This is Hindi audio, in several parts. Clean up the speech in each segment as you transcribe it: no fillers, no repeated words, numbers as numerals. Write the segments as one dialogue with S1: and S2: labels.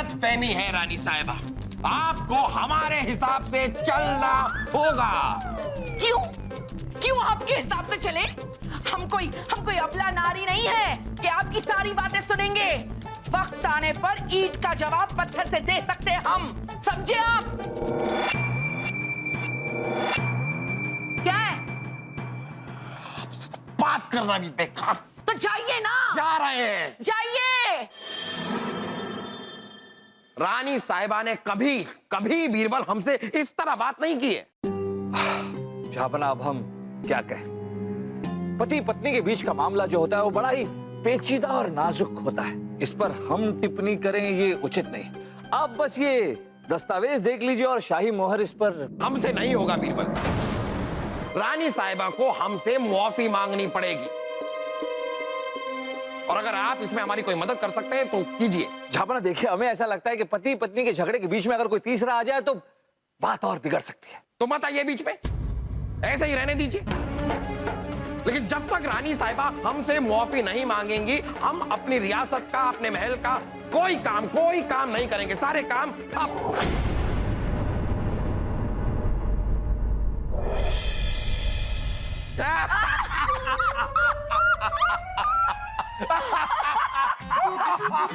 S1: गलतफहमी है रानी साहिबा, आपको हमारे हिसाब से चलना होगा।
S2: क्यों क्यों आपके हिसाब से चले? हम कोई अबला नारी नहीं है कि आपकी सारी बातें सुनेंगे। वक्त आने पर ईंट का जवाब पत्थर से दे सकते हैं हम, समझे आप? क्या है?
S1: बात करना भी बेकार।
S2: तो जाइए ना।
S1: जा रहे हैं।
S2: जाइए।
S1: रानी साहिबा ने कभी कभी बीरबल हमसे इस तरह बात नहीं की है।
S3: जहापना, अब हम क्या कहें? पति पत्नी के बीच का मामला जो होता है वो बड़ा ही पेचीदा और नाजुक होता है। इस पर हम टिप्पणी करें ये उचित नहीं। आप बस ये दस्तावेज देख लीजिए और शाही मोहर इस पर।
S1: हमसे नहीं होगा बीरबल, रानी साहिबा को हमसे मुआफी मांगनी पड़ेगी, और अगर आप इसमें हमारी कोई मदद कर सकते हैं तो कीजिए।
S3: जहापना देखिए, हमें ऐसा लगता है कि पति पत्नी के झगड़े के बीच में अगर कोई तीसरा आ जाए तो बात और बिगड़ सकती है।
S1: तो मत आइए बीच में, ऐसे ही रहने दीजिए। लेकिन जब तक रानी साहिबा हमसे मुआफी नहीं मांगेंगी, हम अपनी रियासत का, अपने महल का कोई काम नहीं करेंगे। सारे काम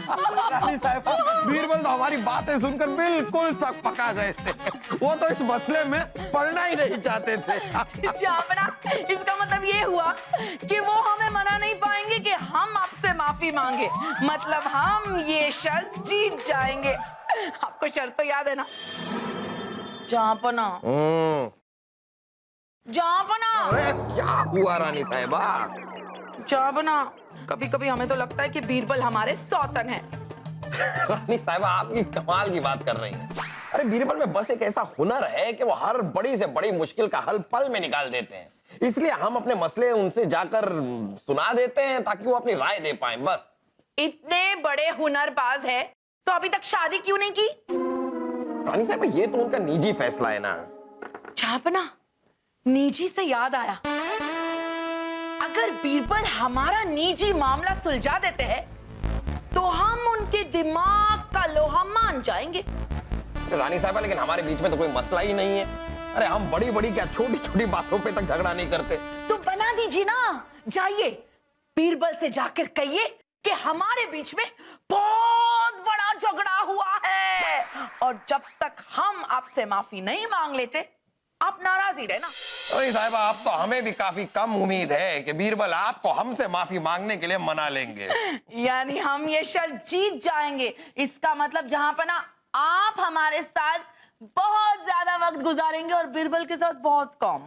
S1: अब रानी साहिबा, बीरबल तो हमारी बातें सुनकर बिल्कुल सक पका गए थे। वो तो इस मसले में पढ़ना ही नहीं चाहते थे।
S2: जापना, इसका मतलब ये हुआ कि वो हमें मना नहीं पाएंगे कि हम आपसे माफी मांगे। मतलब हम ये शर्त जीत जाएंगे। आपको शर्त तो याद है ना? जापना, जापना।
S1: अरे क्या हुआ रानी साहिबा?
S2: जापना, कभी कभी हमें तो लगता है कि बीरबल हमारे सौतन है।
S1: रानी साहिबा, आपकी कमाल की बात कर रही हैं। अरे बीरबल में बस एक ऐसा हुनर है कि वो हर बड़ी से बड़ी मुश्किल का हल पल में निकाल देते हैं। इसलिए हम अपने मसले उनसे जाकर सुना देते हैं ताकि वो अपनी राय दे पाएं, बस।
S2: इतने बड़े हुनरबाज है तो अभी तक शादी क्यों नहीं की?
S1: रानी साहिबा, ये तो उनका निजी फैसला है ना।
S2: छापना, निजी से याद आया, अगर बीरबल हमारा निजी मामला सुलझा देते हैं तो हम उनके दिमाग का लोहा मान जाएंगे।
S1: रानी साहिबा, लेकिन हमारे बीच में तो कोई मसला ही नहीं है। अरे हम बड़ी बड़ी क्या छोटी छोटी बातों पे तक झगड़ा नहीं करते।
S2: तो बना दीजिए ना। जाइए, बीरबल से जाकर कहिए कि हमारे बीच में बहुत बड़ा झगड़ा हुआ है, और जब तक हम आपसे माफी नहीं मांग लेते आप नाराज ही रहना।
S1: रानी साहिबा, आप तो हमें भी काफी कम उम्मीद है कि बीरबल आपको हमसे माफी मांगने के लिए मना लेंगे।
S2: यानी हम ये शर्त जीत जाएंगे। इसका मतलब जहांपना, आप हमारे साथ बहुत ज्यादा वक्त गुजारेंगे और बीरबल के साथ बहुत कम।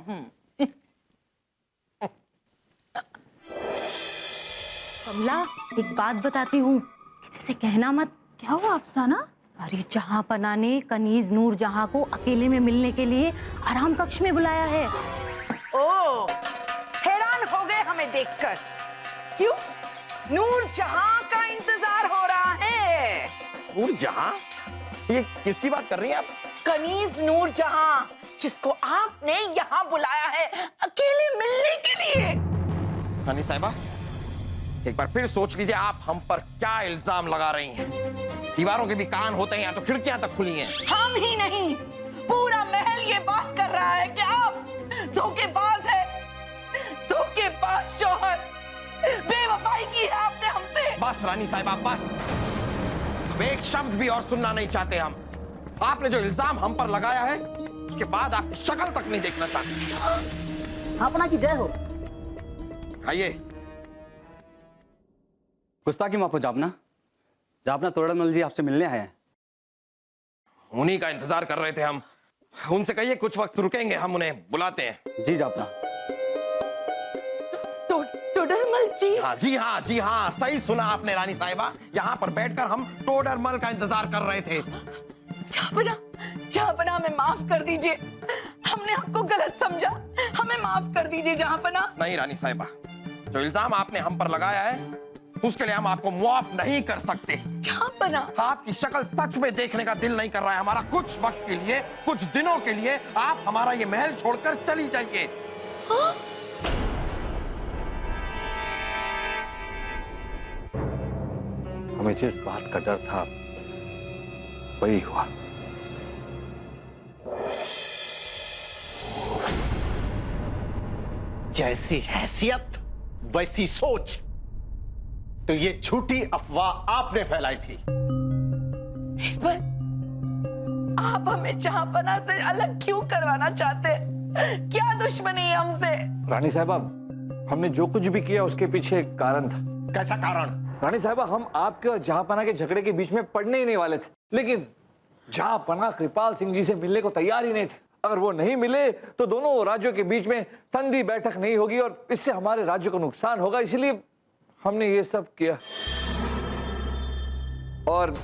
S4: कमला, एक बात बताती हूँ, किसी से कहना मत। क्या हुआ अफसाना? अरे जहांपना ने कनीज नूर जहां को अकेले में मिलने के लिए आराम कक्ष में बुलाया है।
S2: ओ, हैरान हो गए हमें देखकर। क्यों? नूर जहां का इंतजार हो रहा है।
S1: नूर जहां? ये किसकी बात कर रही हैं आप?
S2: कनीज नूर जहां, जिसको आपने यहाँ बुलाया है अकेले मिलने के लिए।
S1: रानी साहिबा, एक बार फिर सोच लीजिए, आप हम पर क्या इल्जाम लगा रही हैं। दीवारों के भी कान होते हैं या तो खिड़कियां तक खुली हैं।
S2: हम ही नहीं, पूरा महल ये बात कर रहा है कि आप धोखेबाज है, धोखेबाज शौहर। बेवफाई की है आपने हमसे।
S1: बस रानी साहिबा, बस। अब एक शब्द भी और सुनना नहीं चाहते हम। आपने जो इल्जाम हम पर लगाया है, उसके बाद आपकी शक्ल तक नहीं देखना चाहते।
S5: अपना की जय हो।
S1: आइए।
S5: गुस्ताखी माफ हो जापना। जापना, तोड़मल जी आपसे मिलने आए हैं।
S1: उन्हीं का इंतजार कर रहे थे हम। उनसे कहिए कुछ वक्त रुकेंगे, हम उन्हें बुलाते हैं।
S5: जी जापना।
S2: टोडरमल जी?
S1: हाँ जी, हाँ जी, हाँ, सही सुना आपने रानी साहिबा। यहाँ पर बैठकर हम टोडरमल का इंतजार कर रहे थे।
S2: जापना, जापना, हमें माफ कर दीजिए। हमने आपको गलत समझा, हमें माफ कर दीजिए जापना।
S1: नहीं रानी साहिबा, जो इल्जाम आपने हम पर लगाया है उसके लिए हम आपको मुआफ नहीं कर सकते।
S2: जापना,
S1: आपकी शक्ल सच में देखने का दिल नहीं कर रहा है हमारा। कुछ वक्त के लिए, कुछ दिनों के लिए आप हमारा ये महल छोड़कर चली जाइए।
S2: हाँ?
S3: हमें जिस बात का डर था वही हुआ।
S6: जैसी हैसियत वैसी सोच, तो ये झूठी अफवाह आपने फैलाई थी।
S2: बीरबल, आप हमें जहांपना से अलग क्यों करवाना चाहते हैं? क्या दुश्मनी है हमसे?
S3: रानी साहबा, हमने जो कुछ भी किया उसके पीछे एक कारण था।
S6: कैसा कारण?
S3: रानी साहबा, हम आपके और जहांपना के झगड़े के बीच में पड़ने ही नहीं वाले थे, लेकिन जहांपना कृपाल सिंह जी से मिलने को तैयार ही नहीं थे। अगर वो नहीं मिले तो दोनों राज्यों के बीच में संधि बैठक नहीं होगी और इससे हमारे राज्य को नुकसान होगा, इसलिए हमने ये सब किया और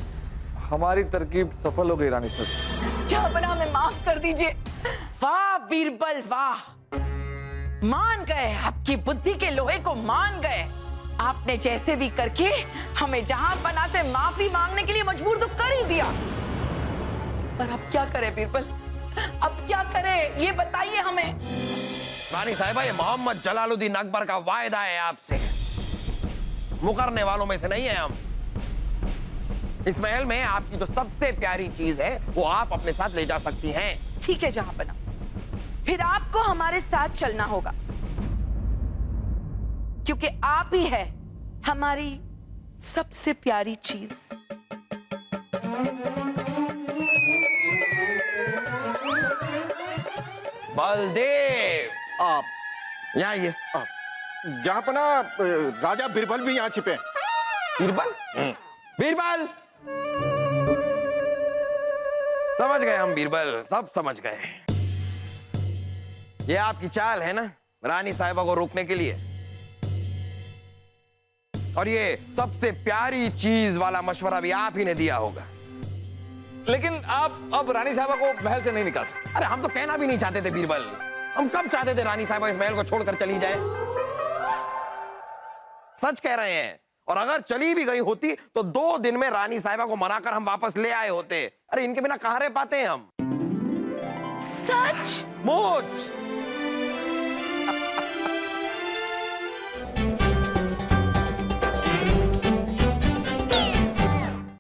S3: हमारी तरकीब सफल हो गई। रानी साहब,
S2: जहांपना, हमें माफ कर दीजिए। वाह बीरबल वाह, मान गए, आपकी बुद्धि के लोहे को मान गए। आपने जैसे भी करके हमें जहांपना से माफी मांगने के लिए मजबूर तो कर ही दिया, पर अब क्या करें बीरबल, अब क्या करें ये बताइए हमें।
S1: रानी साहिबा, ये मोहम्मद जलालुद्दीन अकबर का वायदा है आपसे, मुकरने वालों में से नहीं है हम। इस महल में आपकी जो सबसे प्यारी चीज है वो आप अपने साथ ले जा सकती हैं।
S2: ठीक है जहांपना, फिर आपको हमारे साथ चलना होगा, क्योंकि आप ही है हमारी सबसे प्यारी चीज।
S1: बलदेव,
S6: आप
S1: यहाँ आइए।
S6: जहांपना, राजा बीरबल भी यहाँ छिपे हैं।
S1: बीरबल, बीरबल, समझ गए हम बीरबल, सब समझ गए। ये आपकी चाल है ना रानी साहिबा को रोकने के लिए, और ये सबसे प्यारी चीज वाला मशवरा भी आप ही ने दिया होगा।
S3: लेकिन आप अब रानी साहबा को महल से नहीं निकाल सकते।
S1: अरे हम तो कहना भी नहीं चाहते थे बीरबल, हम कब चाहते थे रानी साहिबा इस महल को छोड़कर चली जाए। सच कह रहे हैं, और अगर चली भी गई होती तो 2 दिन में रानी साहिबा को मनाकर हम वापस ले आए होते। अरे इनके बिना कहां रह पाते हैं हम।
S2: सच?
S1: मुझ